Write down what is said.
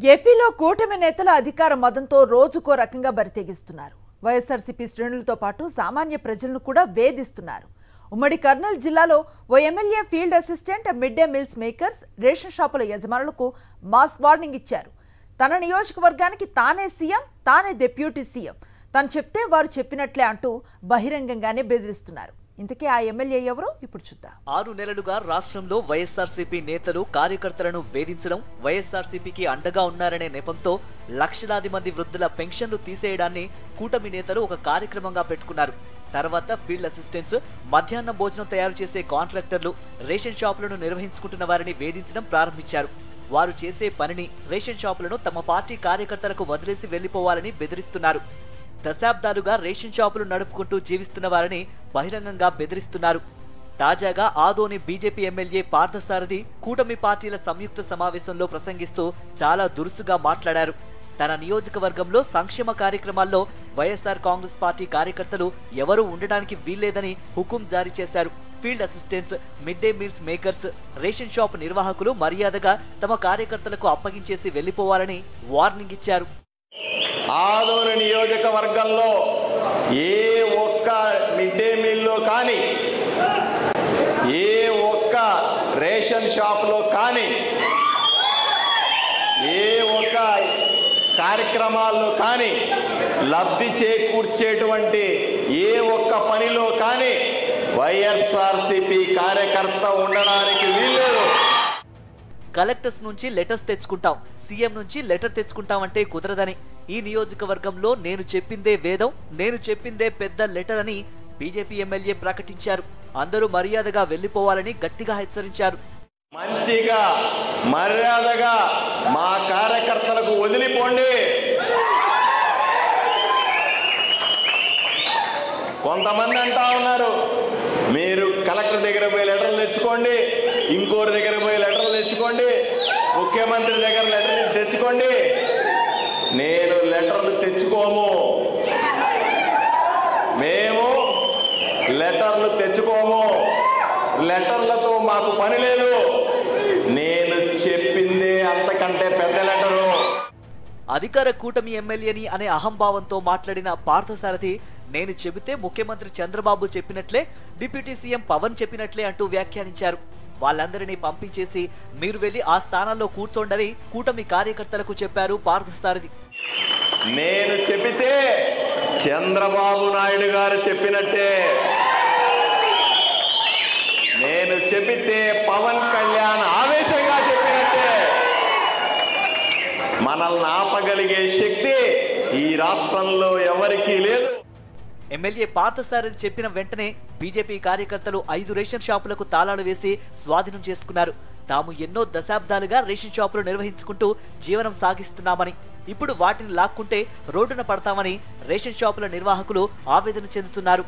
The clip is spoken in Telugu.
ఏపీలో కూటమి నేతల అధికార మదంతో రోజుకో రకంగా బరితెగిస్తున్నారు. వైఎస్ఆర్సీపీ శ్రేణులతో పాటు సామాన్య ప్రజలను కూడా వేధిస్తున్నారు. ఉమ్మడి కర్నూలు జిల్లాలో ఓ MLA field assistant mid day meals makers ration షాపుల యజమానులకు మాస్ వార్నింగ్ ఇచ్చారు. తన నియోజకవర్గానికి తానే సీఎం, తానే డిప్యూటీ సీఎం, తను చెప్తే వారు చెప్పినట్లే అంటూ బహిరంగంగానే బెదిరిస్తున్నారు. ఇంతకీ ఆ ఎమ్మెల్యే ఎవరో ఇప్పుడు చూద్దాం. 6 నెలలుగా రాష్ట్రంలో వైఎస్ఆర్సీపీ నేతలు కార్యకర్తలను వేధించడం, వైఎస్ఆర్సీపీకి అండగా ఉన్నారనే నెపంతో లక్షలాది మంది వృద్ధుల పెన్షన్లు తీసేయడాన్ని కూటమి నేతలు ఒక కార్యక్రమంగా పెట్టుకున్నారు. తర్వాత ఫీల్డ్ అసిస్టెంట్స్, మధ్యాహ్నం భోజనం తయారు చేసే కాంట్రాక్టర్లు, రేషన్ షాపులను నిర్వహించుకుంటున్న వారిని వేధించడం ప్రారంభించారు. వారు చేసే పనిని, రేషన్ షాపులను తమ పార్టీ కార్యకర్తలకు వదిలేసి వెళ్లిపోవాలని బెదిరిస్తున్నారు. దశాబ్దాలుగా రేషన్ షాపులు నడుపుకుంటూ జీవిస్తున్న వారిని బహిరంగంగా బెదిరిస్తున్నారు. తాజాగా ఆదోని బీజేపీ ఎమ్మెల్యే పార్థసారథి కూటమి పార్టీల సంయుక్త సమావేశంలో ప్రసంగిస్తూ చాలా దురుసుగా మాట్లాడారు. తన నియోజకవర్గంలో సంక్షేమ కార్యక్రమాల్లో వైఎస్ఆర్ కాంగ్రెస్ పార్టీ కార్యకర్తలు ఎవరూ ఉండడానికి వీల్లేదని హుకుం జారీ చేశారు. Field assistants, mid day meals makers, ration shop నిర్వాహకులు మర్యాదగా తమ కార్యకర్తలకు అప్పగించేసి వెళ్లిపోవాలని వార్నింగ్ ఇచ్చారు. ఆదోని నియోజకవర్గంలో ఏ ఒక్క మిడ్ డే మీల్లో కానీ, ఏ ఒక్క రేషన్ షాప్లో కానీ, ఏ ఒక్క కార్యక్రమాల్లో కానీ, లబ్ధి చేకూర్చేటువంటి ఏ ఒక్క పనిలో కానీ వైఎస్ఆర్సీపీ కార్యకర్త ఉండడానికి వీల్లేదు. కలెక్టర్స్ నుంచి లెటర్స్ తెచ్చుకుంటాం, సీఎం నుంచి లెటర్ తెచ్చుకుంటామంటే కుదరదని, ఈ నియోజకవర్గంలో నేను చెప్పిందే వేదం, నేను చెప్పిందే పెద్ద లెటర్ అని బీజేపీ ఎమ్మెల్యే ప్రకటించారు. అందరూ మర్యాదగా వెళ్లిపోవాలని గట్టిగా హెచ్చరించారు. మంచిగా మర్యాదగా మా కార్యకర్తలకు వదిలిపోండి. కొంతమంది అంటా ఉన్నారు, మీరు కలెక్టర్ దగ్గర పోయి లెటర్లు తెచ్చుకోండి, ఇంకోరి దగ్గర పోయి లెటర్లు తెచ్చుకోండి, ముఖ్యమంత్రి దగ్గర లెటర్ నుంచి తెచ్చుకోండి. నేను లెటర్లు తెచ్చుకోము, మేము లెటర్లు తెచ్చుకోము, లెటర్లతో మాకు పని లేదు. నేను చెప్పిందే అంతకంటే పెద్ద లెటరు. అధికార కూటమి ఎమ్మెల్యేని అనే అహంభావంతో మాట్లాడిన పార్థసారథి, నేను చెబితే ముఖ్యమంత్రి చంద్రబాబు చెప్పినట్లే, డిప్యూటీ సీఎం పవన్ చెప్పినట్లే అంటూ వ్యాఖ్యానించారు. వాళ్ళందరినీ పంపించేసి మీరు వెళ్లి ఆ స్థానాల్లో కూర్చోండని కూటమి కార్యకర్తలకు చెప్పారు పార్థసారథి. నేను చెబితే చంద్రబాబు నాయుడు గారు చెప్పినట్టే, నేను చెబితే పవన్ కళ్యాణ్ ఆవేశంగా చెప్పినట్టే. మనల్ని ఆపగలిగే శక్తి ఈ రాష్ట్రంలో ఎవరికీ లేదు. ఎమ్మెల్యే పార్థసారథి చెప్పిన వెంటనే బీజేపీ కార్యకర్తలు 5 రేషన్ షాపులకు తాళాలు వేసి స్వాధీనం చేసుకున్నారు. తాము ఎన్నో దశాబ్దాలుగా రేషన్ షాపులు నిర్వహించుకుంటూ జీవనం సాగిస్తున్నామని, ఇప్పుడు వాటిని లాక్కుంటే రోడ్డున పడతామని రేషన్ షాపుల నిర్వాహకులు ఆవేదన చెందుతున్నారు.